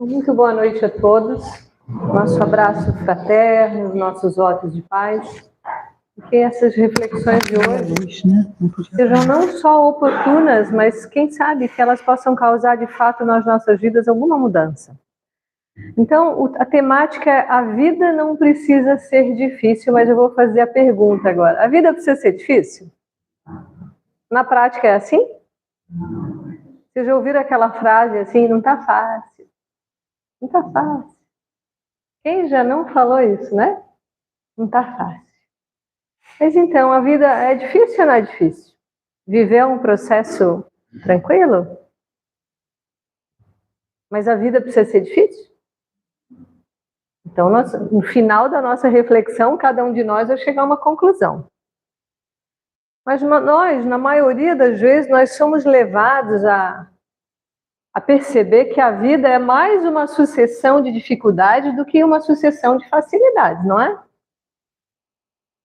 Muito boa noite a todos. Nosso abraço fraterno, nossos votos de paz. E que essas reflexões de hoje sejam não só oportunas, mas quem sabe que elas possam causar de fato nas nossas vidas alguma mudança. Então, a temática é: a vida não precisa ser difícil, mas eu vou fazer a pergunta agora. A vida precisa ser difícil? Na prática é assim? Vocês já ouviram aquela frase assim, não está fácil? Não está fácil. Quem já não falou isso, né? Não está fácil. Mas então, a vida é difícil ou não é difícil? Viver é um processo tranquilo? Mas a vida precisa ser difícil? Então, no final da nossa reflexão, cada um de nós vai chegar a uma conclusão. Mas nós, na maioria das vezes, nós somos levados a perceber que a vida é mais uma sucessão de dificuldades do que uma sucessão de facilidades, não é?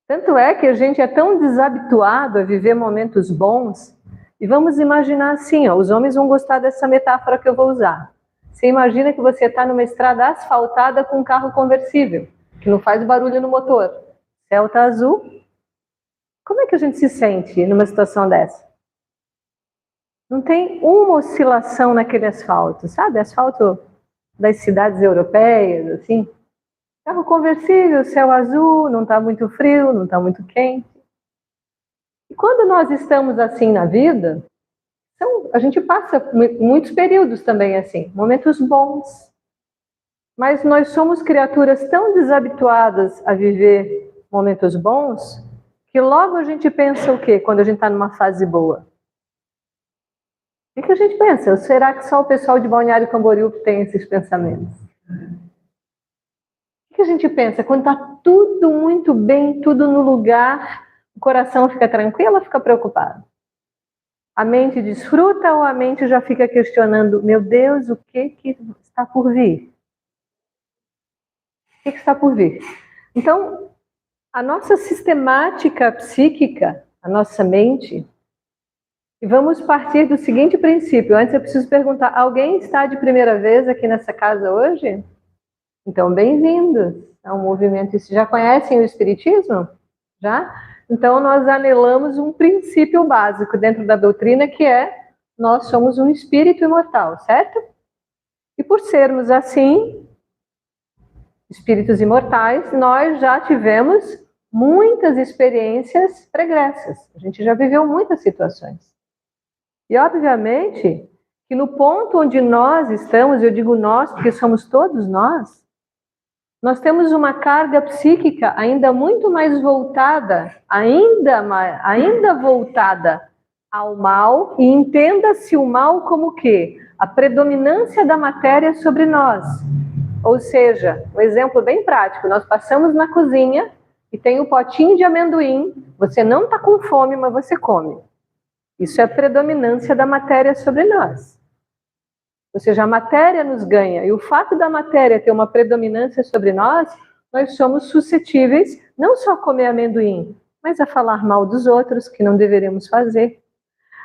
Tanto é que a gente é tão desabituado a viver momentos bons, e vamos imaginar assim, os homens vão gostar dessa metáfora que eu vou usar. Você imagina que você está numa estrada asfaltada com um carro conversível, que não faz barulho no motor. O céu está azul. Como é que a gente se sente numa situação dessa? Não tem uma oscilação naquele asfalto, sabe? Asfalto das cidades europeias, assim. Carro conversível, céu azul, não está muito frio, não está muito quente. E quando nós estamos assim na vida, a gente passa muitos períodos também assim, momentos bons. Mas nós somos criaturas tão desabituadas a viver momentos bons, que logo a gente pensa o quê quando a gente está numa fase boa? O que a gente pensa? Será que só o pessoal de Balneário Camboriú tem esses pensamentos? O que a gente pensa? Quando está tudo muito bem, tudo no lugar, o coração fica tranquilo ou fica preocupado? A mente desfruta ou a mente já fica questionando: meu Deus, o que está por vir? O que está por vir? Então, a nossa sistemática psíquica, a nossa mente, e vamos partir do seguinte princípio. Antes eu preciso perguntar: alguém está de primeira vez aqui nessa casa hoje? Então, bem-vindos. É um movimento. Já conhecem o Espiritismo? Já? Então, nós anelamos um princípio básico dentro da doutrina, que é: nós somos um espírito imortal, certo? E por sermos assim, espíritos imortais, nós já tivemos muitas experiências pregressas. A gente já viveu muitas situações. E, obviamente, que no ponto onde nós estamos, eu digo nós porque somos todos nós temos uma carga psíquica ainda muito mais voltada, ainda voltada ao mal, e entenda-se o mal como o quê? A predominância da matéria sobre nós. Ou seja, um exemplo bem prático: nós passamos na cozinha e tem o potinho de amendoim, você não está com fome, mas você come. Isso é a predominância da matéria sobre nós. Ou seja, a matéria nos ganha. E o fato da matéria ter uma predominância sobre nós somos suscetíveis não só a comer amendoim, mas a falar mal dos outros, que não deveríamos fazer.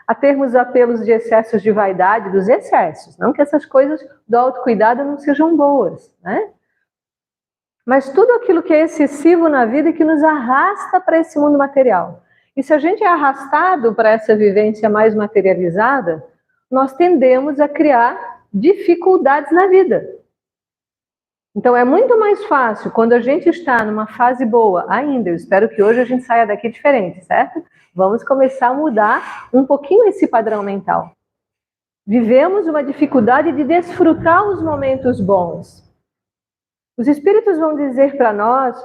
A termos apelos de excessos de vaidade, dos excessos. Não que essas coisas do autocuidado não sejam boas, né? Mas tudo aquilo que é excessivo na vida e que nos arrasta para esse mundo material. E se a gente é arrastado para essa vivência mais materializada, nós tendemos a criar dificuldades na vida. Então é muito mais fácil quando a gente está numa fase boa ainda. Eu espero que hoje a gente saia daqui diferente, certo? Vamos começar a mudar um pouquinho esse padrão mental. Vivemos uma dificuldade de desfrutar os momentos bons. Os espíritos vão dizer para nós,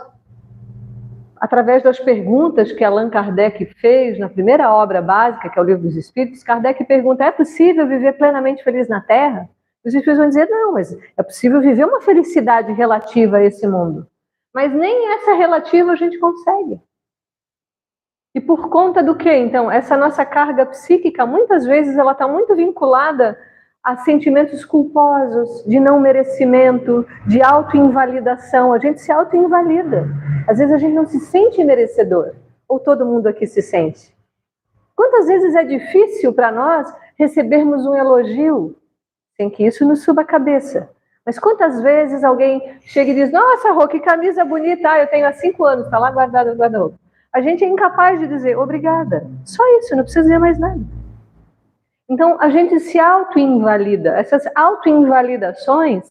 através das perguntas que Allan Kardec fez na primeira obra básica, que é o Livro dos Espíritos. Kardec pergunta: é possível viver plenamente feliz na Terra? Os espíritos vão dizer: não, mas é possível viver uma felicidade relativa a esse mundo. Mas nem essa relativa a gente consegue. E por conta do quê? Então, essa nossa carga psíquica, muitas vezes, ela está muito vinculada a sentimentos culposos, de não merecimento, de autoinvalidação. A gente se autoinvalida. Às vezes a gente não se sente merecedor. Ou todo mundo aqui se sente? Quantas vezes é difícil para nós recebermos um elogio sem que isso nos suba a cabeça? Mas quantas vezes alguém chega e diz, nossa, Rô, que camisa bonita, eu tenho há 5 anos, está lá guardada no guarda-roupa. A gente é incapaz de dizer, obrigada. Só isso, não precisa dizer mais nada. Então, a gente se auto-invalida. Essas auto-invalidações,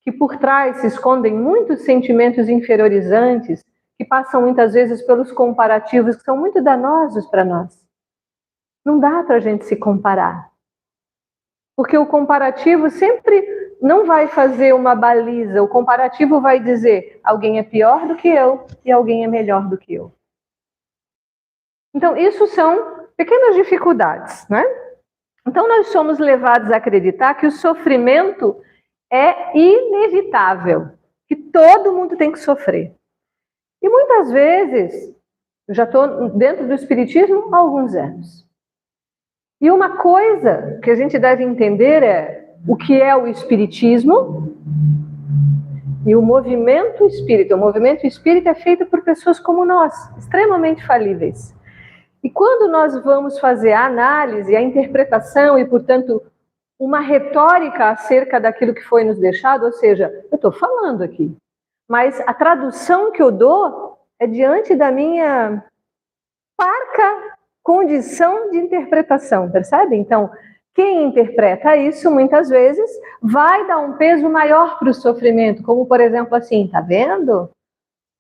que por trás se escondem muitos sentimentos inferiorizantes, que passam muitas vezes pelos comparativos, que são muito danosos para nós. Não dá para a gente se comparar. Porque o comparativo sempre não vai fazer uma baliza. O comparativo vai dizer, alguém é pior do que eu e alguém é melhor do que eu. Então, isso são pequenas dificuldades, né? Então, nós somos levados a acreditar que o sofrimento é inevitável, que todo mundo tem que sofrer. E muitas vezes, eu já estou dentro do espiritismo há alguns anos. E uma coisa que a gente deve entender é o que é o espiritismo e o movimento espírita. O movimento espírita é feito por pessoas como nós, extremamente falíveis. E quando nós vamos fazer a análise, a interpretação e, portanto, uma retórica acerca daquilo que foi nos deixado, ou seja, eu estou falando aqui, mas a tradução que eu dou é diante da minha parca condição de interpretação, percebe? Então, quem interpreta isso, muitas vezes, vai dar um peso maior para o sofrimento, como, por exemplo, assim, tá vendo?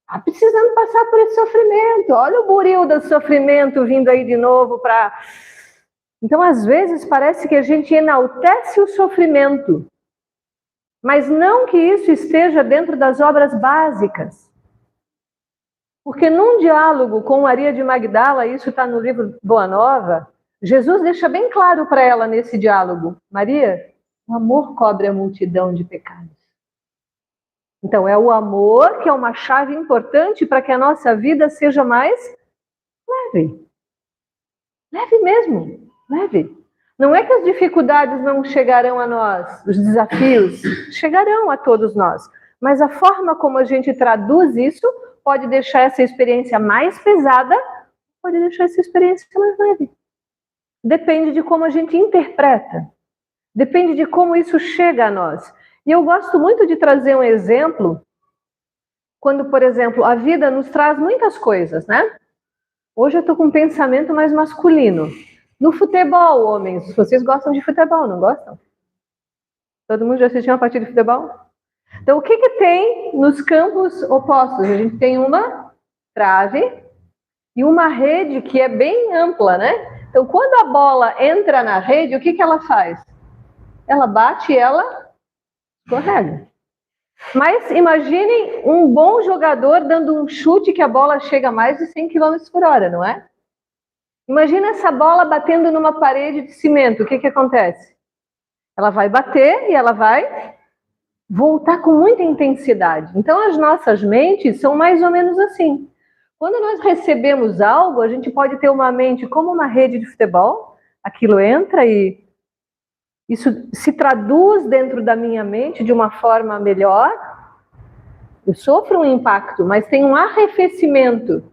Tá precisando passar por esse sofrimento, olha o buril do sofrimento vindo aí de novo para... Então, às vezes, parece que a gente enaltece o sofrimento, mas não que isso esteja dentro das obras básicas. Porque num diálogo com Maria de Magdala, isso está no livro Boa Nova, Jesus deixa bem claro para ela nesse diálogo, Maria, o amor cobre a multidão de pecados. Então, é o amor que é uma chave importante para que a nossa vida seja mais leve. Leve mesmo, leve. Não é que as dificuldades não chegarão a nós, os desafios chegarão a todos nós, mas a forma como a gente traduz isso pode deixar essa experiência mais pesada, pode deixar essa experiência mais leve. Depende de como a gente interpreta, depende de como isso chega a nós. E eu gosto muito de trazer um exemplo, quando, por exemplo, a vida nos traz muitas coisas, né? Hoje eu estou com um pensamento mais masculino. No futebol, homens, vocês gostam de futebol, não gostam? Todo mundo já assistiu uma partida de futebol? Então, o que tem nos campos opostos? A gente tem uma trave e uma rede que é bem ampla, né? Então, quando a bola entra na rede, o que ela faz? Ela bate e ela escorrega. Mas imaginem um bom jogador dando um chute que a bola chega a mais de 100 km por hora, não é? Imagina essa bola batendo numa parede de cimento, o que acontece? Ela vai bater e ela vai voltar com muita intensidade. Então, as nossas mentes são mais ou menos assim. Quando nós recebemos algo, a gente pode ter uma mente como uma rede de futebol, aquilo entra e isso se traduz dentro da minha mente de uma forma melhor. Eu sofro um impacto, mas tem um arrefecimento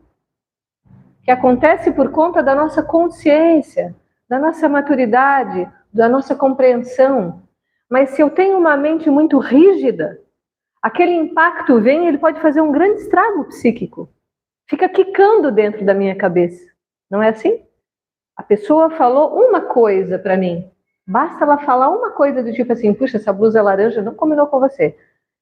que acontece por conta da nossa consciência, da nossa maturidade, da nossa compreensão. Mas se eu tenho uma mente muito rígida, aquele impacto vem, ele pode fazer um grande estrago psíquico. Fica quicando dentro da minha cabeça. Não é assim? A pessoa falou uma coisa para mim. Basta ela falar uma coisa do tipo assim, puxa, essa blusa laranja não combinou com você.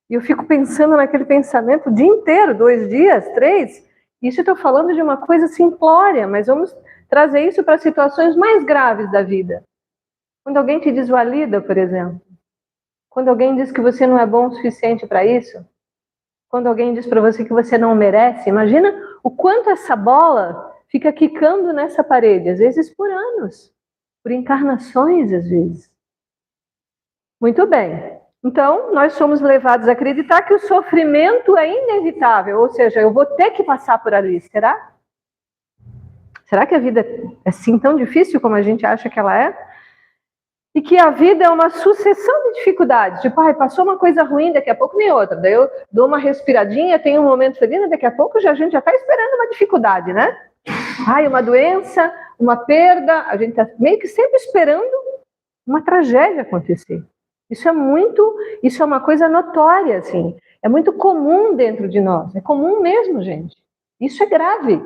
E eu fico pensando naquele pensamento o dia inteiro, 2 dias, 3. Isso eu estou falando de uma coisa simplória, mas vamos trazer isso para situações mais graves da vida. Quando alguém te desvalida, por exemplo. Quando alguém diz que você não é bom o suficiente para isso. Quando alguém diz para você que você não merece. Imagina o quanto essa bola fica quicando nessa parede, às vezes por anos. Por encarnações, às vezes. Muito bem. Então, nós somos levados a acreditar que o sofrimento é inevitável, ou seja, eu vou ter que passar por ali, será? Será que a vida é assim tão difícil como a gente acha que ela é? E que a vida é uma sucessão de dificuldades, tipo, passou uma coisa ruim, daqui a pouco vem outra, daí eu dou uma respiradinha, tenho um momento feliz, daqui a pouco a gente já está esperando uma dificuldade, né? Uma doença, uma perda, a gente está meio que sempre esperando uma tragédia acontecer. Isso é uma coisa notória, assim. É muito comum dentro de nós. É comum mesmo, gente. Isso é grave.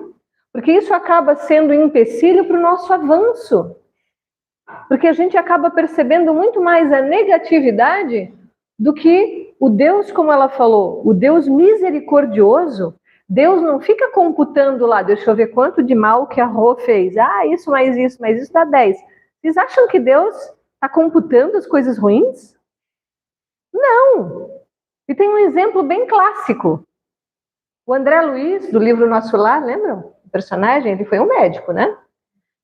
Porque isso acaba sendo um empecilho para o nosso avanço. Porque a gente acaba percebendo muito mais a negatividade do que o Deus, como ela falou, o Deus misericordioso. Deus não fica computando lá, deixa eu ver quanto de mal que a Rô fez. Ah, isso mais isso dá 10. Vocês acham que Deus está computando as coisas ruins? Não. E tem um exemplo bem clássico. O André Luiz, do livro Nosso Lar, lembram? O personagem, ele foi um médico, né?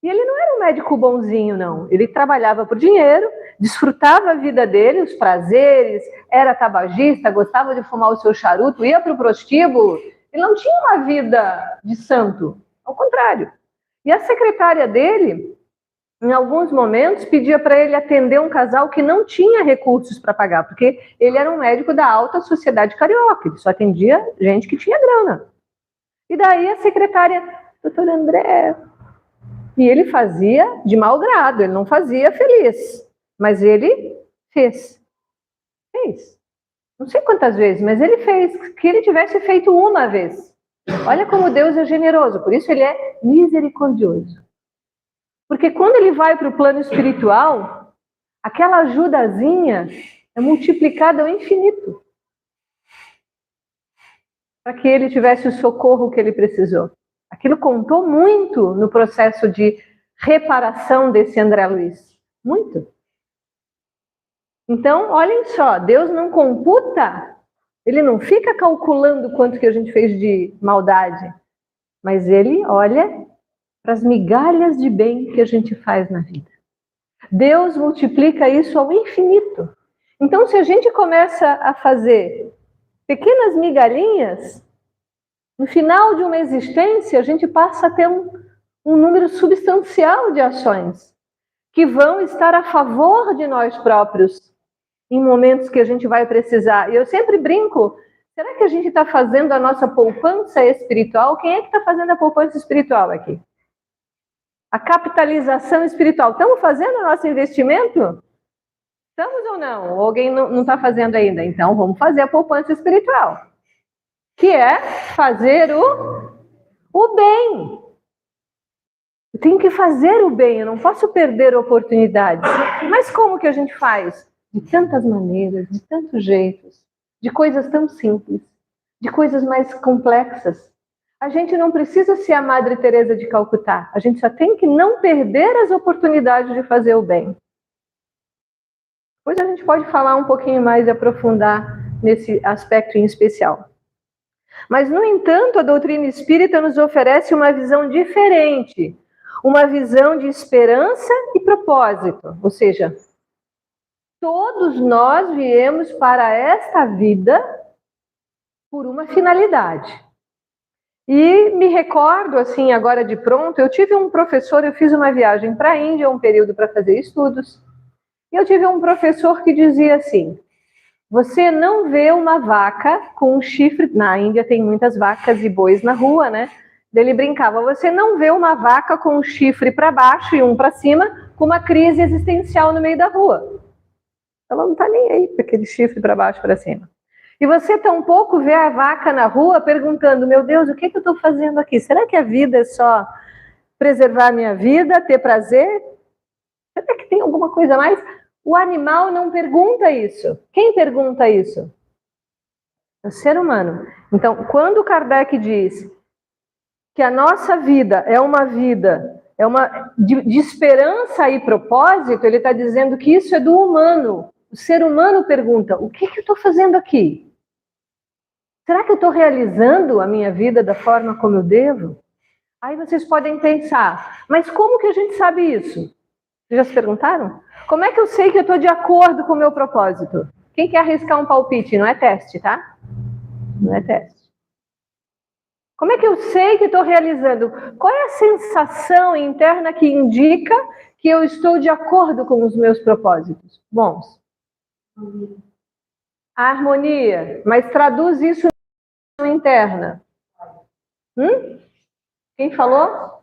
E ele não era um médico bonzinho, não. Ele trabalhava por dinheiro, desfrutava a vida dele, os prazeres, era tabagista, gostava de fumar o seu charuto, ia para o prostíbulo. Ele não tinha uma vida de santo, ao contrário. E a secretária dele, em alguns momentos, pedia para ele atender um casal que não tinha recursos para pagar, porque ele era um médico da alta sociedade carioca, ele só atendia gente que tinha grana. E daí a secretária, doutor André... E ele fazia de mau grado, ele não fazia feliz, mas ele fez. Fez. Não sei quantas vezes, mas ele fez, que ele tivesse feito uma vez. Olha como Deus é generoso, por isso ele é misericordioso. Porque quando ele vai para o plano espiritual, aquela ajudazinha é multiplicada ao infinito. Para que ele tivesse o socorro que ele precisou. Aquilo contou muito no processo de reparação desse André Luiz. Muito. Então, olhem só, Deus não computa, ele não fica calculando quanto que a gente fez de maldade, mas ele olha para as migalhas de bem que a gente faz na vida. Deus multiplica isso ao infinito. Então, se a gente começa a fazer pequenas migalhinhas, no final de uma existência, a gente passa a ter um número substancial de ações que vão estar a favor de nós próprios em momentos que a gente vai precisar. E eu sempre brinco, será que a gente está fazendo a nossa poupança espiritual? Quem é que está fazendo a poupança espiritual aqui? A capitalização espiritual. Estamos fazendo o nosso investimento? Estamos ou não? Ou alguém não está fazendo ainda? Então, vamos fazer a poupança espiritual. Que é fazer o bem. Eu tenho que fazer o bem, eu não posso perder oportunidades. Mas como que a gente faz? De tantas maneiras, de tantos jeitos, de coisas tão simples, de coisas mais complexas. A gente não precisa ser a Madre Teresa de Calcutá, a gente só tem que não perder as oportunidades de fazer o bem. Depois a gente pode falar um pouquinho mais e aprofundar nesse aspecto em especial. Mas, no entanto, a doutrina espírita nos oferece uma visão diferente, uma visão de esperança e propósito, ou seja, todos nós viemos para esta vida por uma finalidade. E me recordo, assim, agora de pronto, eu tive um professor, eu fiz uma viagem para a Índia, um período para fazer estudos, e eu tive um professor que dizia assim, você não vê uma vaca com um chifre, na Índia tem muitas vacas e bois na rua, né? Ele brincava, você não vê uma vaca com um chifre para baixo e um para cima, com uma crise existencial no meio da rua. Ela não está nem aí para aquele chifre para baixo e para cima. E você tampouco vê a vaca na rua perguntando, meu Deus, o que eu estou fazendo aqui? Será que a vida é só preservar a minha vida, ter prazer? Será que tem alguma coisa mais? O animal não pergunta isso. Quem pergunta isso? É o ser humano. Então, quando Kardec diz que a nossa vida é uma vida de esperança e propósito, ele está dizendo que isso é do humano. O ser humano pergunta, o que eu estou fazendo aqui? Será que eu estou realizando a minha vida da forma como eu devo? Aí vocês podem pensar, mas como que a gente sabe isso? Vocês já se perguntaram? Como é que eu sei que eu estou de acordo com o meu propósito? Quem quer arriscar um palpite? Não é teste, tá? Não é teste. Como é que eu sei que estou realizando? Qual é a sensação interna que indica que eu estou de acordo com os meus propósitos? Bons. A harmonia. Mas traduz isso na interna. Quem falou?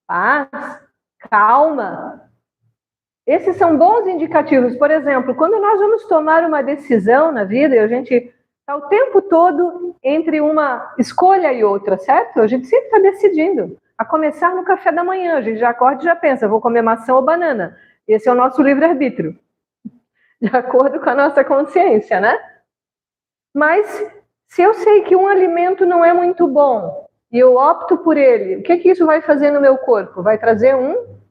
Paz. Calma. Esses são bons indicativos. Por exemplo, quando nós vamos tomar uma decisão na vida, e a gente está o tempo todo entre uma escolha e outra, certo? A gente sempre está decidindo. A começar no café da manhã, a gente já acorda e já pensa, vou comer maçã ou banana. Esse é o nosso livre-arbítrio, de acordo com a nossa consciência, né? Mas se eu sei que um alimento não é muito bom e eu opto por ele, o que isso vai fazer no meu corpo? Vai trazer um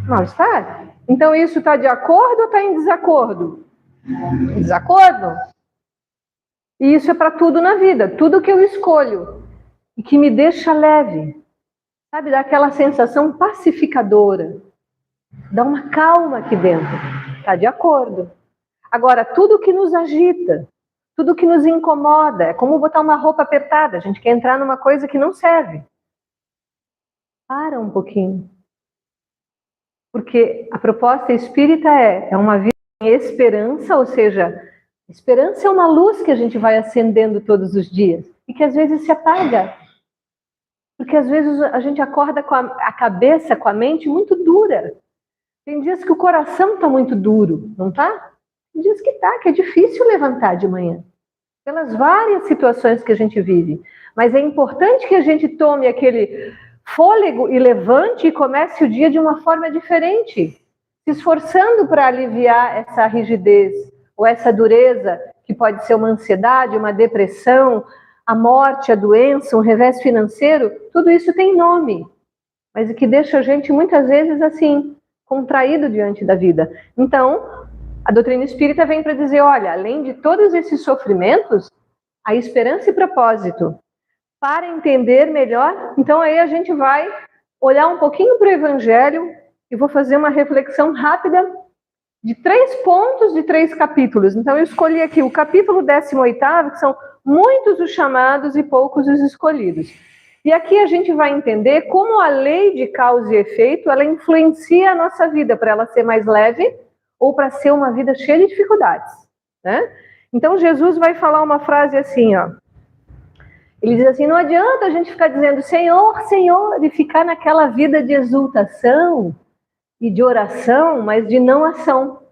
mal-estar. Então isso está de acordo ou está em desacordo? Desacordo. E isso é para tudo na vida. Tudo que eu escolho e que me deixa leve, sabe, dá aquela sensação pacificadora, dá uma calma aqui dentro, está de acordo. Agora, tudo que nos agita, tudo que nos incomoda, é como botar uma roupa apertada, a gente quer entrar numa coisa que não serve. Para um pouquinho. Porque a proposta espírita é uma vida em esperança, ou seja, esperança é uma luz que a gente vai acendendo todos os dias e que às vezes se apaga. Porque às vezes a gente acorda com a cabeça, com a mente muito dura. Tem dias que o coração está muito duro, não tá? Tem dias que tá, que é difícil levantar de manhã. Pelas várias situações que a gente vive. Mas é importante que a gente tome aquele fôlego e levante e comece o dia de uma forma diferente. Se esforçando para aliviar essa rigidez ou essa dureza, que pode ser uma ansiedade, uma depressão, a morte, a doença, um revés financeiro, tudo isso tem nome, mas que deixa a gente muitas vezes assim, contraído diante da vida. Então, a doutrina espírita vem para dizer, olha, além de todos esses sofrimentos, a esperança e propósito. Para entender melhor, então aí a gente vai olhar um pouquinho para o Evangelho e vou fazer uma reflexão rápida de 3 pontos de 3 capítulos. Então eu escolhi aqui o capítulo 18º, que são muitos os chamados e poucos os escolhidos. E aqui a gente vai entender como a lei de causa e efeito, ela influencia a nossa vida para ela ser mais leve ou para ser uma vida cheia de dificuldades, né? Então Jesus vai falar uma frase assim, ó. Ele diz assim, não adianta a gente ficar dizendo Senhor, Senhor, e ficar naquela vida de exultação e de oração, mas de não ação.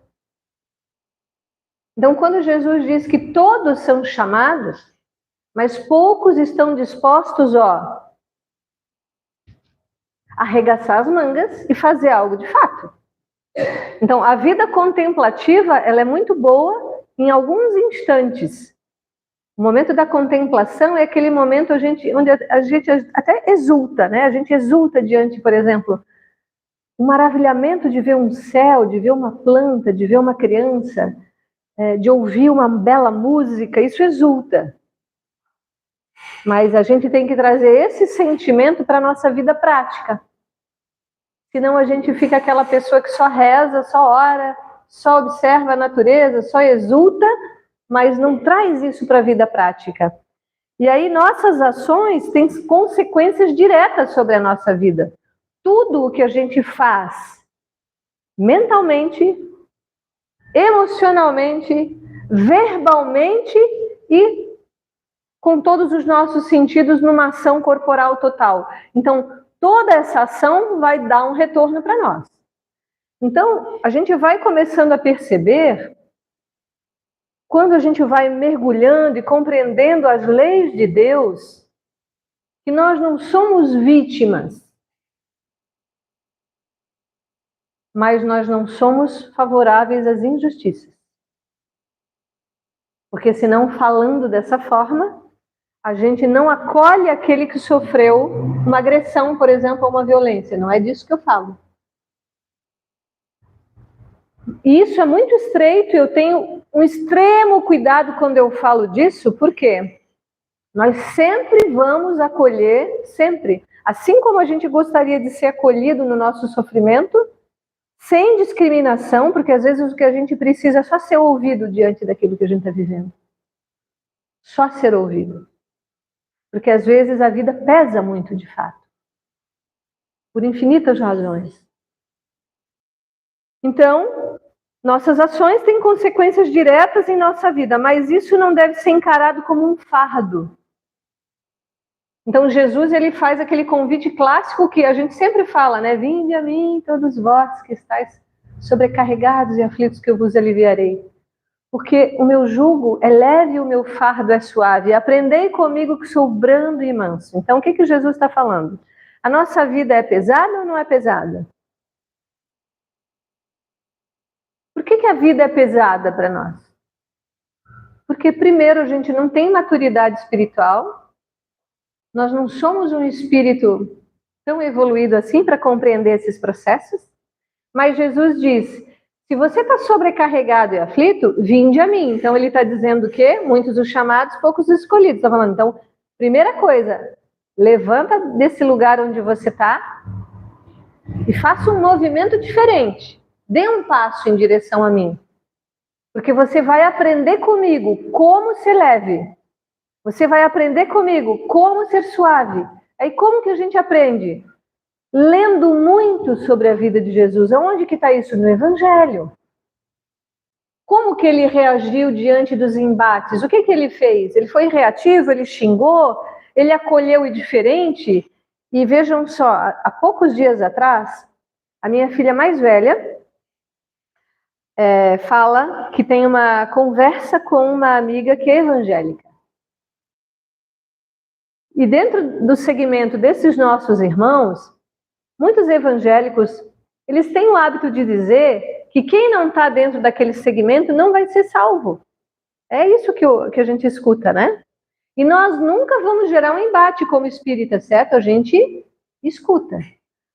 Então, quando Jesus diz que todos são chamados, mas poucos estão dispostos, ó, a arregaçar as mangas e fazer algo de fato. Então, a vida contemplativa, ela é muito boa em alguns instantes. O momento da contemplação é aquele momento onde a gente até exulta, né? A gente exulta diante, por exemplo, o maravilhamento de ver um céu, de ver uma planta, de ver uma criança, de ouvir uma bela música, isso exulta. Mas a gente tem que trazer esse sentimento para a nossa vida prática. Senão a gente fica aquela pessoa que só reza, só ora, só observa a natureza, só exulta, mas não traz isso para a vida prática. E aí nossas ações têm consequências diretas sobre a nossa vida. Tudo o que a gente faz mentalmente, emocionalmente, verbalmente e com todos os nossos sentidos numa ação corporal total. Então, toda essa ação vai dar um retorno para nós. Então, a gente vai começando a perceber, quando a gente vai mergulhando e compreendendo as leis de Deus, que nós não somos vítimas, mas nós não somos favoráveis às injustiças. Porque senão, falando dessa forma, a gente não acolhe aquele que sofreu uma agressão, por exemplo, ou uma violência. Não é disso que eu falo. E isso é muito estreito, eu tenho um extremo cuidado quando eu falo disso, porque nós sempre vamos acolher, sempre, assim como a gente gostaria de ser acolhido no nosso sofrimento, sem discriminação, porque às vezes o que a gente precisa é só ser ouvido diante daquilo que a gente está vivendo. Só ser ouvido. Porque às vezes a vida pesa muito de fato. Por infinitas razões. Então, nossas ações têm consequências diretas em nossa vida, mas isso não deve ser encarado como um fardo. Então Jesus, ele faz aquele convite clássico que a gente sempre fala, né? Vinde a mim, todos vós que estáis sobrecarregados e aflitos, que eu vos aliviarei. Porque o meu jugo é leve e o meu fardo é suave. Aprendei comigo que sou brando e manso. Então, o que Jesus está falando? A nossa vida é pesada ou não é pesada? Por que a vida é pesada para nós? Porque, primeiro, a gente não tem maturidade espiritual. Nós não somos um espírito tão evoluído assim para compreender esses processos. Mas Jesus diz, se você está sobrecarregado e aflito, vinde a mim. Então ele está dizendo que muitos os chamados, poucos os escolhidos. Está falando, então, primeira coisa, levanta desse lugar onde você está e faça um movimento diferente. Dê um passo em direção a mim. Porque você vai aprender comigo como ser leve. Você vai aprender comigo como ser suave. Aí como que a gente aprende? Lendo muito sobre a vida de Jesus. Aonde que está isso? No Evangelho. Como que ele reagiu diante dos embates? O que ele fez? Ele foi reativo? Ele xingou? Ele acolheu o diferente? E vejam só, há poucos dias atrás, a minha filha mais velha fala que tem uma conversa com uma amiga que é evangélica. E dentro do segmento desses nossos irmãos, muitos evangélicos, eles têm o hábito de dizer que quem não está dentro daquele segmento não vai ser salvo. É isso que a gente escuta, né? E nós nunca vamos gerar um embate como espírita, certo? A gente escuta.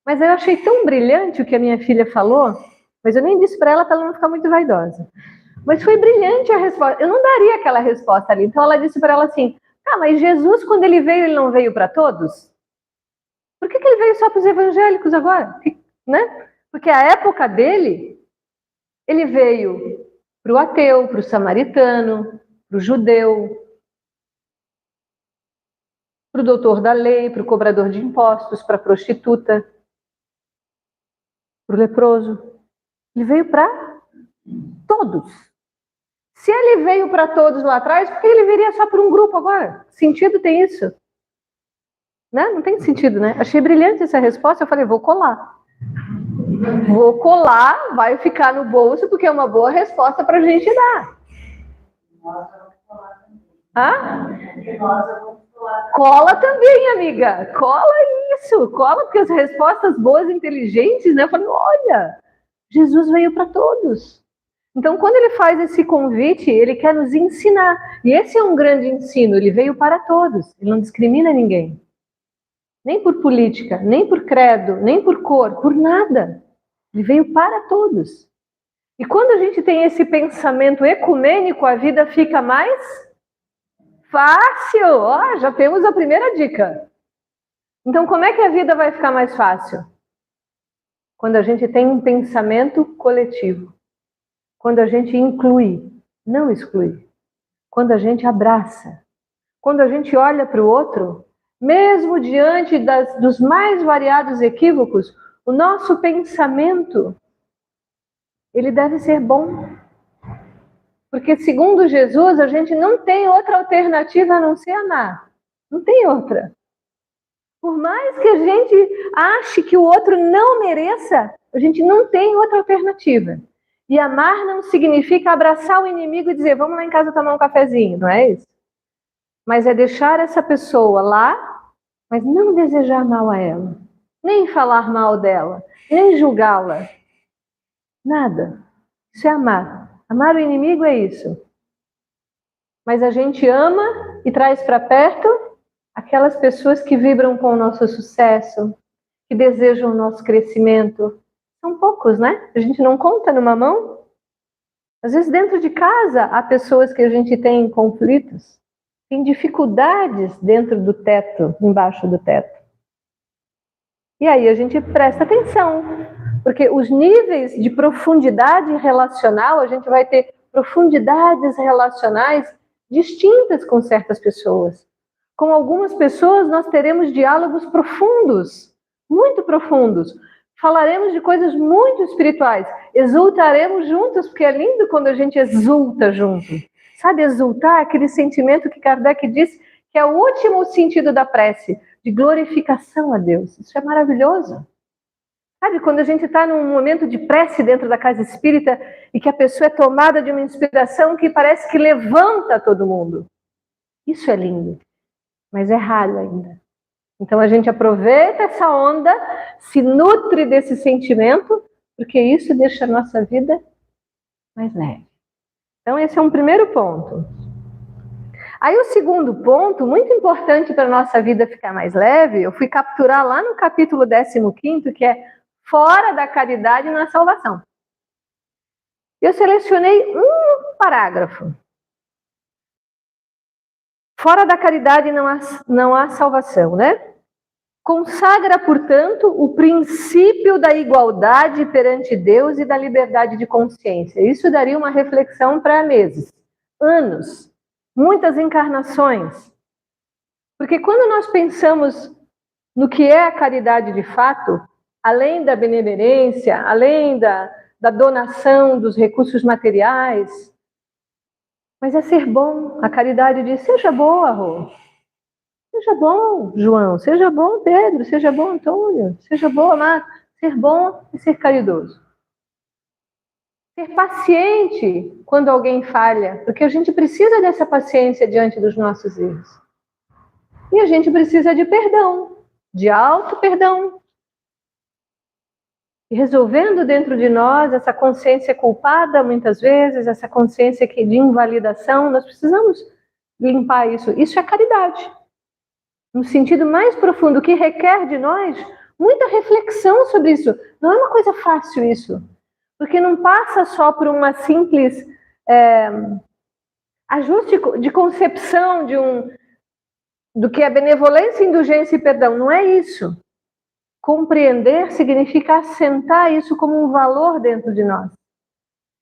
Mas eu achei tão brilhante o que a minha filha falou, mas eu nem disse para ela não ficar muito vaidosa. Mas foi brilhante a resposta. Eu não daria aquela resposta ali. Então ela disse para ela assim, mas Jesus, quando ele veio, ele não veio para todos? Por que ele veio só para os evangélicos agora? Né? Porque a época dele, ele veio para o ateu, para o samaritano, para o judeu, para o doutor da lei, para o cobrador de impostos, para a prostituta, para o leproso. Ele veio para todos. Se ele veio para todos lá atrás, por que ele viria só para um grupo agora? Que sentido tem isso? Né? Não tem sentido, né? Achei brilhante essa resposta, eu falei, vou colar. Vou colar, vai ficar no bolso, porque é uma boa resposta para a gente dar. Cola também, amiga. Cola isso. Cola, porque as respostas boas, inteligentes, né? Eu falei, olha, Jesus veio para todos. Então, quando ele faz esse convite, ele quer nos ensinar. E esse é um grande ensino. Ele veio para todos. Ele não discrimina ninguém. Nem por política, nem por credo, nem por cor, por nada. Ele veio para todos. E quando a gente tem esse pensamento ecumênico, a vida fica mais fácil. Ó, já temos a primeira dica. Então, como é que a vida vai ficar mais fácil? Quando a gente tem um pensamento coletivo. Quando a gente inclui, não exclui. Quando a gente abraça. Quando a gente olha para o outro, mesmo diante dos mais variados equívocos, o nosso pensamento, ele deve ser bom. Porque, segundo Jesus, a gente não tem outra alternativa a não ser amar. Não tem outra. Por mais que a gente ache que o outro não mereça, a gente não tem outra alternativa. E amar não significa abraçar o inimigo e dizer, vamos lá em casa tomar um cafezinho, não é isso? Mas é deixar essa pessoa lá, mas não desejar mal a ela. Nem falar mal dela, nem julgá-la. Nada. Isso é amar. Amar o inimigo é isso. Mas a gente ama e traz para perto aquelas pessoas que vibram com o nosso sucesso, que desejam o nosso crescimento. São poucos, né? A gente não conta numa mão. Às vezes dentro de casa há pessoas que a gente tem conflitos, tem dificuldades dentro do teto, embaixo do teto. E aí a gente presta atenção, porque os níveis de profundidade relacional, a gente vai ter profundidades relacionais distintas com certas pessoas. Com algumas pessoas nós teremos diálogos profundos, muito profundos. Falaremos de coisas muito espirituais, exultaremos juntos, porque é lindo quando a gente exulta junto. Sabe, exultar, aquele sentimento que Kardec diz que é o último sentido da prece, de glorificação a Deus. Isso é maravilhoso. Sabe, quando a gente está num momento de prece dentro da casa espírita e que a pessoa é tomada de uma inspiração que parece que levanta todo mundo. Isso é lindo, mas é raro ainda. Então a gente aproveita essa onda, se nutre desse sentimento, porque isso deixa a nossa vida mais leve. Então esse é um primeiro ponto. Aí o segundo ponto, muito importante para a nossa vida ficar mais leve, eu fui capturar lá no capítulo 15º, que é fora da caridade na salvação. Eu selecionei um parágrafo. Fora da caridade não há salvação, né? Consagra, portanto, o princípio da igualdade perante Deus e da liberdade de consciência. Isso daria uma reflexão para meses, anos, muitas encarnações. Porque quando nós pensamos no que é a caridade de fato, além da benemerência, além da donação dos recursos materiais, mas é ser bom. A caridade diz, seja boa, Rô. Seja bom, João. Seja bom, Pedro. Seja bom, Antônio. Seja bom, amado. Ser bom e ser caridoso. Ser paciente quando alguém falha, porque a gente precisa dessa paciência diante dos nossos erros. E a gente precisa de perdão, de auto-perdão. E resolvendo dentro de nós essa consciência culpada, muitas vezes, essa consciência de invalidação, nós precisamos limpar isso. Isso é caridade. No sentido mais profundo, que requer de nós muita reflexão sobre isso. Não é uma coisa fácil isso. Porque não passa só por uma simples ajuste de concepção do que é benevolência, indulgência e perdão. Não é isso. Compreender significa assentar isso como um valor dentro de nós.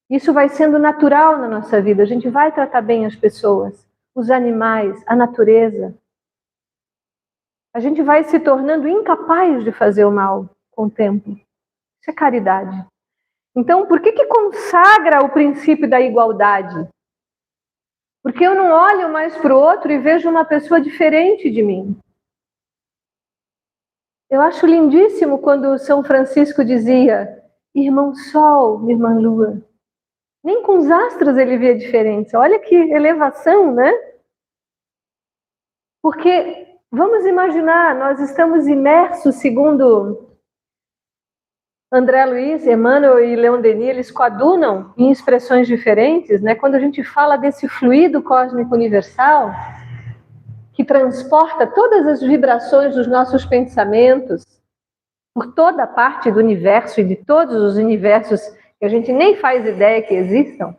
Isso vai sendo natural na nossa vida. A gente vai tratar bem as pessoas, os animais, a natureza. A gente vai se tornando incapaz de fazer o mal com o tempo. Isso é caridade. Então, por que consagra o princípio da igualdade? Porque eu não olho mais para o outro e vejo uma pessoa diferente de mim. Eu acho lindíssimo quando São Francisco dizia, irmão Sol, irmã Lua. Nem com os astros ele via diferença. Olha que elevação, né? Porque, vamos imaginar, nós estamos imersos, segundo André Luiz, Emmanuel e Leon Denis, eles coadunam em expressões diferentes, né? Quando a gente fala desse fluido cósmico universal, que transporta todas as vibrações dos nossos pensamentos por toda a parte do universo e de todos os universos que a gente nem faz ideia que existam.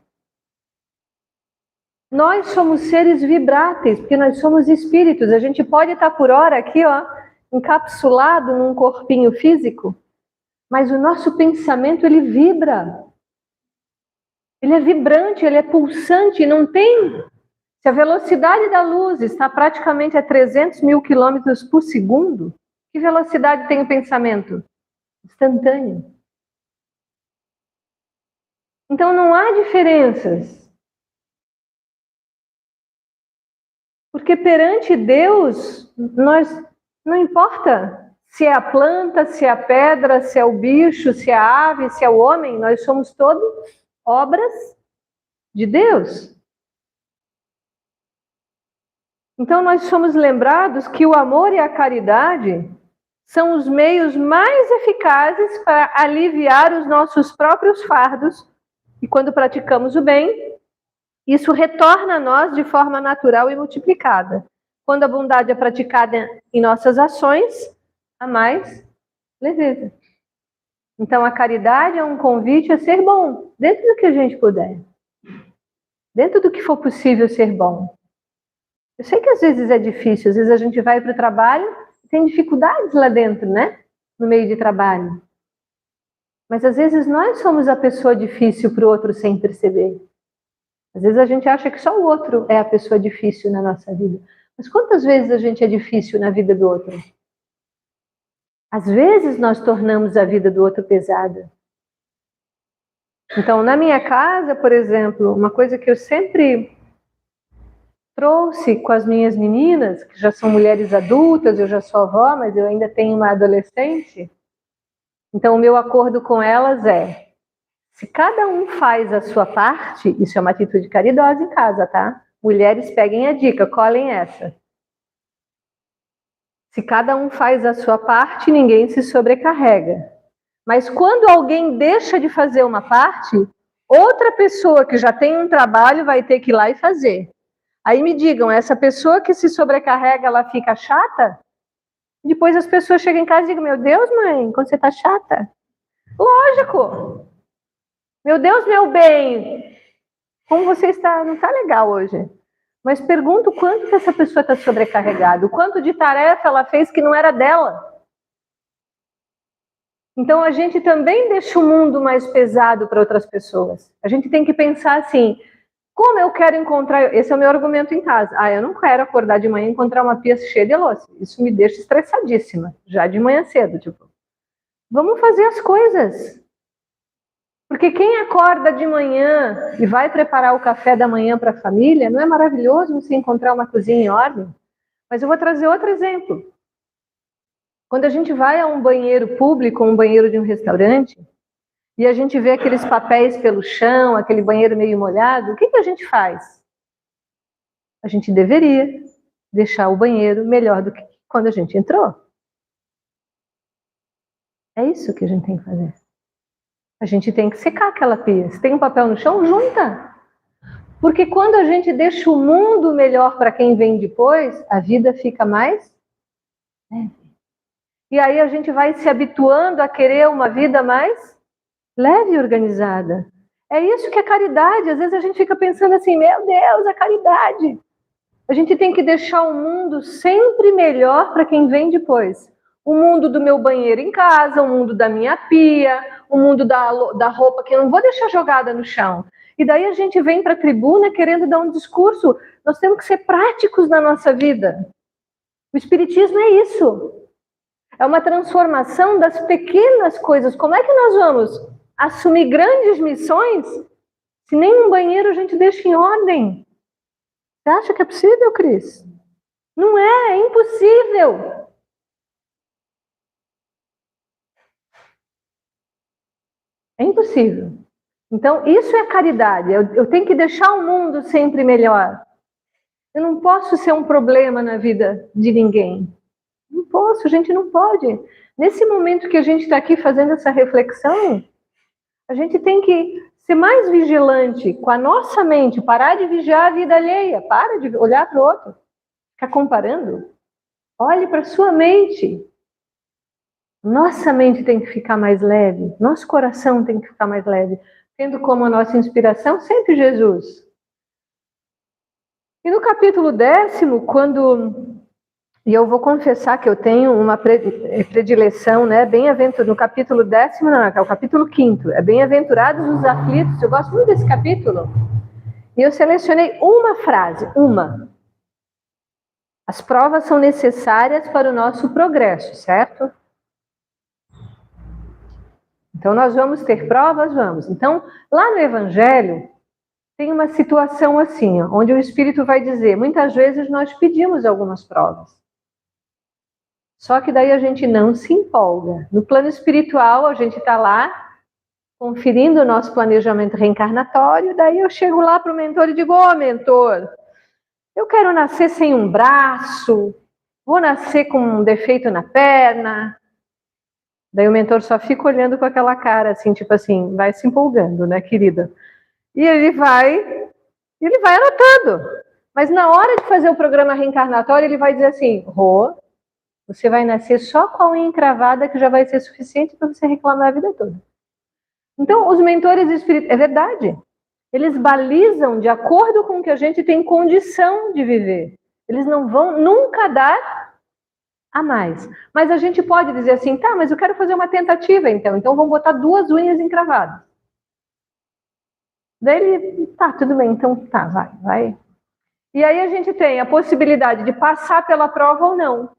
Nós somos seres vibráteis, porque nós somos espíritos. A gente pode estar por hora aqui, ó, encapsulado num corpinho físico, mas o nosso pensamento, ele vibra. Ele é vibrante, ele é pulsante, não tem... Se a velocidade da luz está praticamente a 300 mil quilômetros por segundo, que velocidade tem o pensamento? Instantâneo. Então não há diferenças. Porque perante Deus, não importa se é a planta, se é a pedra, se é o bicho, se é a ave, se é o homem, nós somos todos obras de Deus. Então nós somos lembrados que o amor e a caridade são os meios mais eficazes para aliviar os nossos próprios fardos. E quando praticamos o bem, isso retorna a nós de forma natural e multiplicada. Quando a bondade é praticada em nossas ações, há mais leveza. Então a caridade é um convite a ser bom, dentro do que a gente puder. Dentro do que for possível ser bom. Eu sei que às vezes é difícil, às vezes a gente vai para o trabalho e tem dificuldades lá dentro, né? No meio de trabalho. Mas às vezes nós somos a pessoa difícil para o outro sem perceber. Às vezes a gente acha que só o outro é a pessoa difícil na nossa vida. Mas quantas vezes a gente é difícil na vida do outro? Às vezes nós tornamos a vida do outro pesada. Então, na minha casa, por exemplo, uma coisa que eu sempre trouxe com as minhas meninas, que já são mulheres adultas, eu já sou avó, mas eu ainda tenho uma adolescente, Então, o meu acordo com elas é, se cada um faz a sua parte, isso é uma atitude caridosa em casa, tá? Mulheres, peguem a dica, colhem essa. Se cada um faz a sua parte, ninguém se sobrecarrega. Mas quando alguém deixa de fazer uma parte, outra pessoa que já tem um trabalho vai ter que ir lá e fazer. Aí me digam, essa pessoa que se sobrecarrega, ela fica chata? Depois as pessoas chegam em casa e digam, meu Deus, mãe, como você tá chata? Lógico! Meu Deus, meu bem, como você está, não está legal hoje. Mas pergunto o quanto que essa pessoa está sobrecarregada, o quanto de tarefa ela fez que não era dela. Então a gente também deixa o mundo mais pesado para outras pessoas. A gente tem que pensar assim, como eu quero encontrar, esse é o meu argumento em casa. Eu não quero acordar de manhã e encontrar uma pia cheia de louça. Isso me deixa estressadíssima, já de manhã cedo, tipo. Vamos fazer as coisas. Porque quem acorda de manhã e vai preparar o café da manhã para a família, não é maravilhoso você encontrar uma cozinha em ordem? Mas eu vou trazer outro exemplo. Quando a gente vai a um banheiro público, um banheiro de um restaurante, e a gente vê aqueles papéis pelo chão, aquele banheiro meio molhado, o que a gente faz? A gente deveria deixar o banheiro melhor do que quando a gente entrou. É isso que a gente tem que fazer. A gente tem que secar aquela pia. Se tem um papel no chão, junta. Porque quando a gente deixa o mundo melhor para quem vem depois, a vida fica mais leve. E aí a gente vai se habituando a querer uma vida mais leve e organizada. É isso que é caridade. Às vezes a gente fica pensando assim, meu Deus, a caridade. A gente tem que deixar o mundo sempre melhor para quem vem depois. O mundo do meu banheiro em casa, o mundo da minha pia, o mundo da roupa que eu não vou deixar jogada no chão. E daí a gente vem para a tribuna querendo dar um discurso. Nós temos que ser práticos na nossa vida. O Espiritismo é isso. É uma transformação das pequenas coisas. Como é que nós vamos assumir grandes missões se nem um banheiro a gente deixa em ordem? Você acha que é possível, Cris? Não é impossível. É impossível. Então, isso é caridade. Eu tenho que deixar o mundo sempre melhor. Eu não posso ser um problema na vida de ninguém. Não posso, a gente não pode. Nesse momento que a gente está aqui fazendo essa reflexão, a gente tem que ser mais vigilante com a nossa mente, parar de vigiar a vida alheia, para de olhar para o outro, ficar comparando. Olhe para a sua mente. Nossa mente tem que ficar mais leve, nosso coração tem que ficar mais leve, tendo como a nossa inspiração sempre Jesus. E no capítulo 10º, e eu vou confessar que eu tenho uma predileção, né? No capítulo 10º, não, é o capítulo 5º, é bem-aventurados os aflitos, eu gosto muito desse capítulo. E eu selecionei uma frase, uma. As provas são necessárias para o nosso progresso, certo? Então, nós vamos ter provas? Vamos. Então, lá no Evangelho, tem uma situação assim, onde o Espírito vai dizer, muitas vezes nós pedimos algumas provas. Só que daí a gente não se empolga. No plano espiritual, a gente está lá, conferindo o nosso planejamento reencarnatório, daí eu chego lá para o mentor e digo, mentor, eu quero nascer sem um braço, vou nascer com um defeito na perna. Daí o mentor só fica olhando com aquela cara, assim, tipo assim, vai se empolgando, né, querida? E ele vai anotando. Mas na hora de fazer o programa reencarnatório, ele vai dizer assim, Rô, você vai nascer só com a unha encravada, que já vai ser suficiente para você reclamar a vida toda. Então, os mentores espirituais, é verdade, eles balizam de acordo com o que a gente tem condição de viver. Eles não vão nunca dar a mais. Mas a gente pode dizer assim, tá, mas eu quero fazer uma tentativa então vamos botar 2 unhas encravadas. Daí ele, tá, tudo bem, então tá, vai. E aí a gente tem a possibilidade de passar pela prova ou não.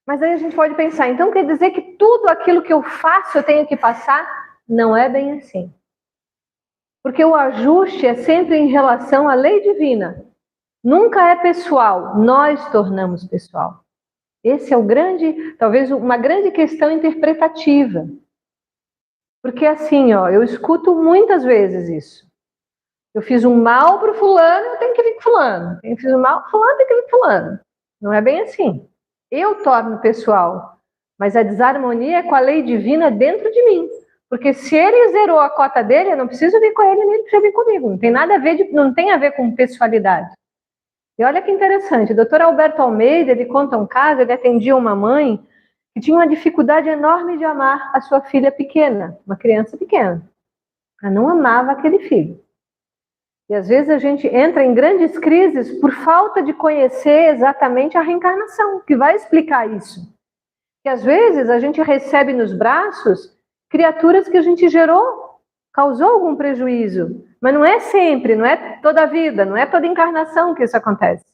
Mas aí a gente pode pensar, então quer dizer que tudo aquilo que eu faço eu tenho que passar? Não é bem assim. Porque o ajuste é sempre em relação à lei divina. Nunca é pessoal, nós tornamos pessoal. Esse é o grande, talvez uma grande questão interpretativa. Porque assim, ó, eu escuto muitas vezes isso. Eu fiz um mal para o fulano, eu tenho que vir com fulano. Eu fiz um mal para fulano, tem que vir com fulano. Não é bem assim. Eu torno pessoal, mas a desarmonia é com a lei divina dentro de mim. Porque se ele zerou a cota dele, eu não preciso vir com ele, nem ele precisa vir comigo. Não tem nada a ver, não tem a ver com pessoalidade. E olha que interessante, o Dr. Alberto Almeida, ele conta um caso, ele atendia uma mãe que tinha uma dificuldade enorme de amar a sua filha pequena, uma criança pequena. Ela não amava aquele filho. E às vezes a gente entra em grandes crises por falta de conhecer exatamente a reencarnação, que vai explicar isso. Que às vezes a gente recebe nos braços criaturas que a gente gerou, causou algum prejuízo. Mas não é sempre, não é toda a vida, não é toda encarnação que isso acontece.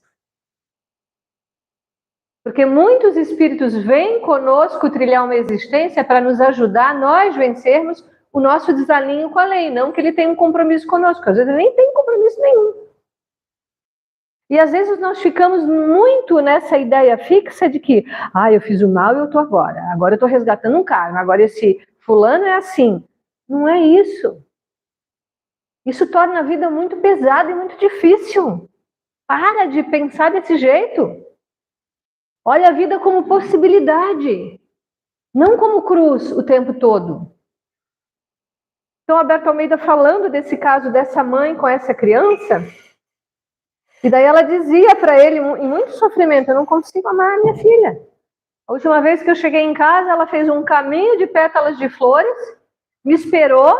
Porque muitos espíritos vêm conosco trilhar uma existência para nos ajudar, nós vencermos o nosso desalinho com a lei, não que ele tenha um compromisso conosco, às vezes ele nem tem compromisso nenhum. E às vezes nós ficamos muito nessa ideia fixa de que, eu fiz o mal e eu estou agora eu estou resgatando um karma, agora esse fulano é assim. Não é isso. Isso torna a vida muito pesada e muito difícil. Para de pensar desse jeito. Olha a vida como possibilidade, não como cruz o tempo todo. Então, Alberto Almeida falando desse caso dessa mãe com essa criança, e daí ela dizia para ele, em muito sofrimento, eu não consigo amar a minha filha. A última vez que eu cheguei em casa, ela fez um caminho de pétalas de flores, me esperou,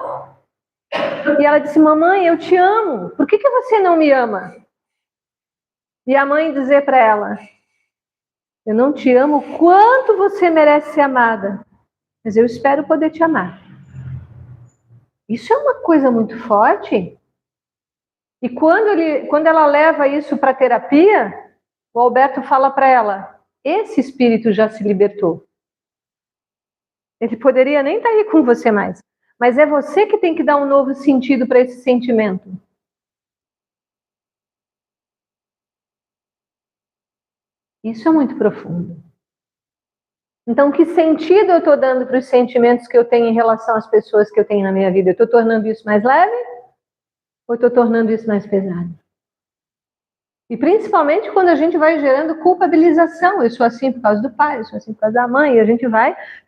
e ela disse, mamãe, eu te amo, por que você não me ama? E a mãe dizer para ela, eu não te amo quanto você merece ser amada, mas eu espero poder te amar. Isso é uma coisa muito forte. E quando ela leva isso para a terapia, o Alberto fala para ela, esse espírito já se libertou. Ele poderia nem estar aí com você mais, mas é você que tem que dar um novo sentido para esse sentimento. Isso é muito profundo. Então, que sentido eu estou dando para os sentimentos que eu tenho em relação às pessoas que eu tenho na minha vida? Eu estou tornando isso mais leve? Ou estou tornando isso mais pesado? E principalmente quando a gente vai gerando culpabilização. Eu sou assim por causa do pai, eu sou assim por causa da mãe. E a gente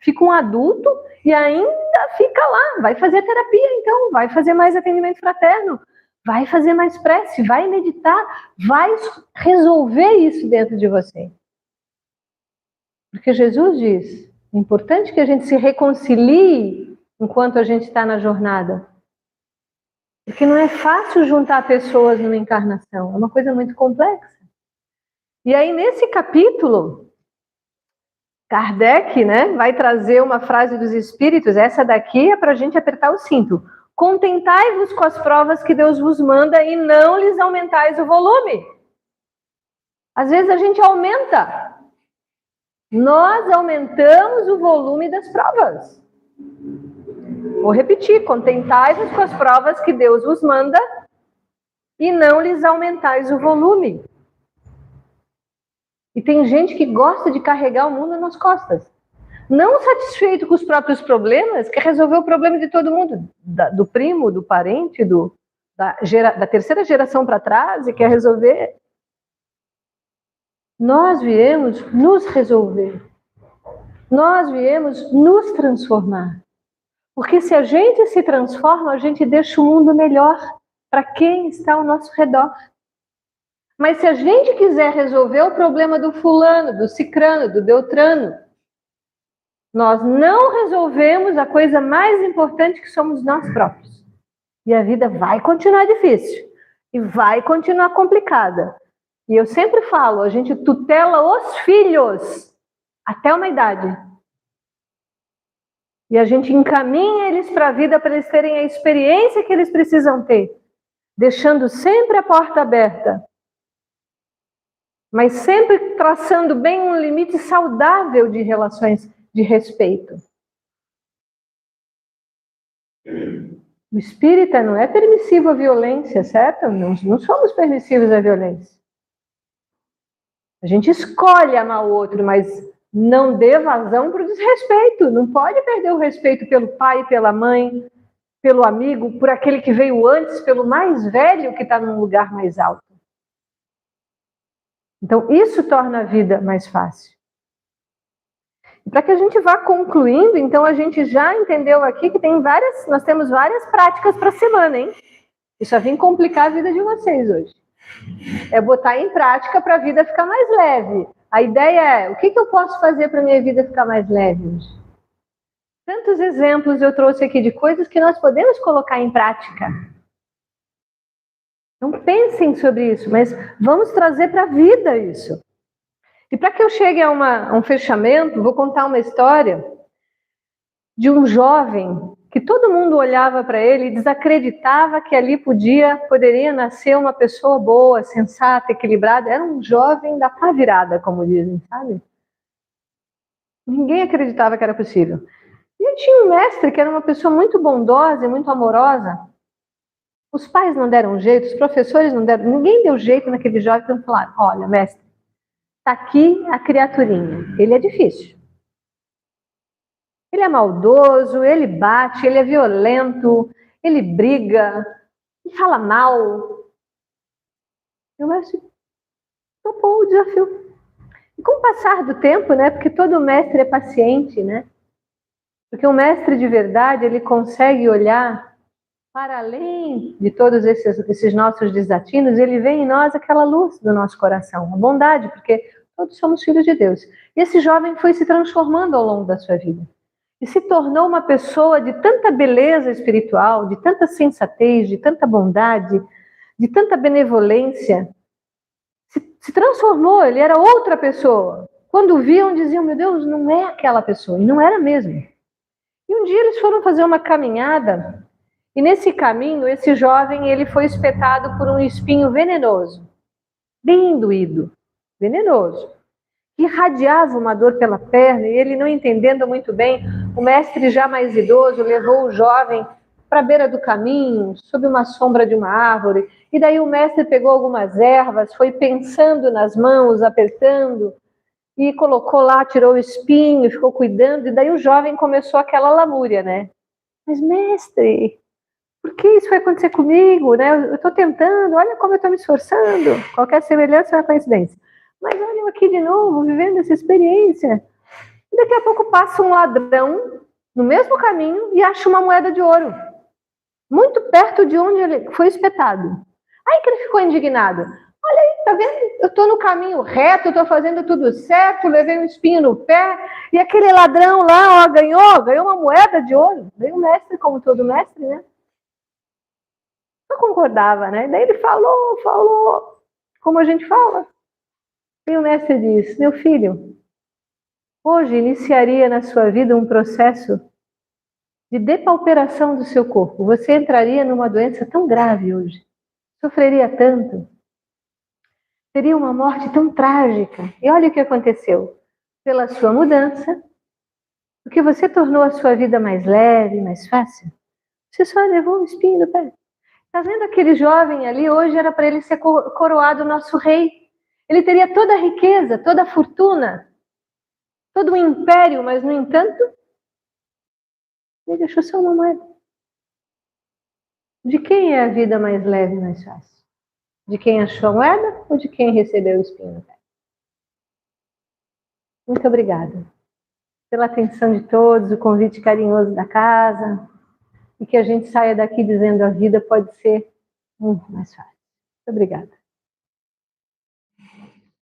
fica um adulto e ainda fica lá. Vai fazer terapia então, vai fazer mais atendimento fraterno, vai fazer mais prece, vai meditar, vai resolver isso dentro de você. Porque Jesus diz, é importante que a gente se reconcilie enquanto a gente está na jornada. Porque não é fácil juntar pessoas numa encarnação, é uma coisa muito complexa. E aí, nesse capítulo, Kardec, vai trazer uma frase dos Espíritos, essa daqui é para a gente apertar o cinto. Contentai-vos com as provas que Deus vos manda e não lhes aumentais o volume. Às vezes a gente aumenta. Nós aumentamos o volume das provas. Vou repetir, contentai-vos com as provas que Deus vos manda e não lhes aumentais o volume. E tem gente que gosta de carregar o mundo nas costas. Não satisfeito com os próprios problemas, quer resolver o problema de todo mundo. Do primo, do parente, da terceira geração para trás e quer resolver. Nós viemos nos resolver. Nós viemos nos transformar. Porque se a gente se transforma, a gente deixa o mundo melhor para quem está ao nosso redor. Mas se a gente quiser resolver o problema do fulano, do cicrano, do beltrano, nós não resolvemos a coisa mais importante que somos nós próprios. E a vida vai continuar difícil. E vai continuar complicada. E eu sempre falo, a gente tutela os filhos até uma idade. E a gente encaminha eles para a vida para eles terem a experiência que eles precisam ter. Deixando sempre a porta aberta. Mas sempre traçando bem um limite saudável de relações de respeito. O espírita não é permissivo à violência, certo? Não somos permissivos à violência. A gente escolhe amar o outro, mas Não dê vazão para o desrespeito. Não pode perder o respeito pelo pai, pela mãe, pelo amigo, por aquele que veio antes, pelo mais velho que está num lugar mais alto. Então, isso torna a vida mais fácil. E para que a gente vá concluindo, então a gente já entendeu aqui que nós temos várias práticas para a semana, hein? Isso já vem complicar a vida de vocês hoje. É botar em prática para a vida ficar mais leve. A ideia é, o que eu posso fazer para a minha vida ficar mais leve hoje? Tantos exemplos eu trouxe aqui de coisas que nós podemos colocar em prática. Não pensem sobre isso, mas vamos trazer para a vida isso. E para que eu chegue a um fechamento, vou contar uma história de um jovem que todo mundo olhava para ele e desacreditava que ali poderia nascer uma pessoa boa, sensata, equilibrada. Era um jovem da pá virada, como dizem, sabe? Ninguém acreditava que era possível. E eu tinha um mestre que era uma pessoa muito bondosa e muito amorosa. Os pais não deram jeito, os professores não deram, ninguém deu jeito naquele jovem. Então falaram, olha, mestre, está aqui a criaturinha, ele é difícil. Ele é maldoso, ele bate, ele é violento, ele briga, ele fala mal. Eu acho que topou o desafio. E com o passar do tempo, né, porque todo mestre é paciente, né? Porque um mestre de verdade, ele consegue olhar para além de todos esses nossos desatinos, ele vê em nós aquela luz do nosso coração, a bondade, porque todos somos filhos de Deus. E esse jovem foi se transformando ao longo da sua vida. E se tornou uma pessoa de tanta beleza espiritual, de tanta sensatez, de tanta bondade, de tanta benevolência. Se transformou, ele era outra pessoa. Quando viam, diziam, meu Deus, não é aquela pessoa. E não era mesmo. E um dia eles foram fazer uma caminhada, e nesse caminho, esse jovem ele foi espetado por um espinho venenoso. Bem doído, venenoso. Irradiava uma dor pela perna, e ele não entendendo muito bem, o mestre já mais idoso levou o jovem para a beira do caminho, sob uma sombra de uma árvore, e daí o mestre pegou algumas ervas, foi pensando nas mãos, apertando, e colocou lá, tirou o espinho, ficou cuidando, e daí o jovem começou aquela lamúria, né? Mas mestre, por que isso vai acontecer comigo, né? Eu estou tentando, olha como eu estou me esforçando, qualquer semelhança é uma coincidência. Mas olha eu aqui de novo, vivendo essa experiência. E daqui a pouco passa um ladrão no mesmo caminho e acha uma moeda de ouro. Muito perto de onde ele foi espetado. Aí que ele ficou indignado. Olha aí, tá vendo? Eu estou no caminho reto, estou fazendo tudo certo, levei um espinho no pé, e aquele ladrão lá, ó, ganhou uma moeda de ouro. Veio o mestre, como todo mestre, né? Não concordava, né? Daí ele falou, como a gente fala. E o mestre diz, meu filho, hoje iniciaria na sua vida um processo de depauperação do seu corpo. Você entraria numa doença tão grave hoje, sofreria tanto, teria uma morte tão trágica. E olha o que aconteceu. Pela sua mudança, porque você tornou a sua vida mais leve, mais fácil, você só levou um espinho no pé. Está vendo aquele jovem ali? Hoje era para ele ser coroado nosso rei. Ele teria toda a riqueza, toda a fortuna, todo o império, mas, no entanto, ele deixou só uma moeda. De quem é a vida mais leve e mais fácil? De quem achou a moeda ou de quem recebeu o espinho no pé? Muito obrigada pela atenção de todos, o convite carinhoso da casa, e que a gente saia daqui dizendo a vida pode ser muito mais fácil. Muito obrigada.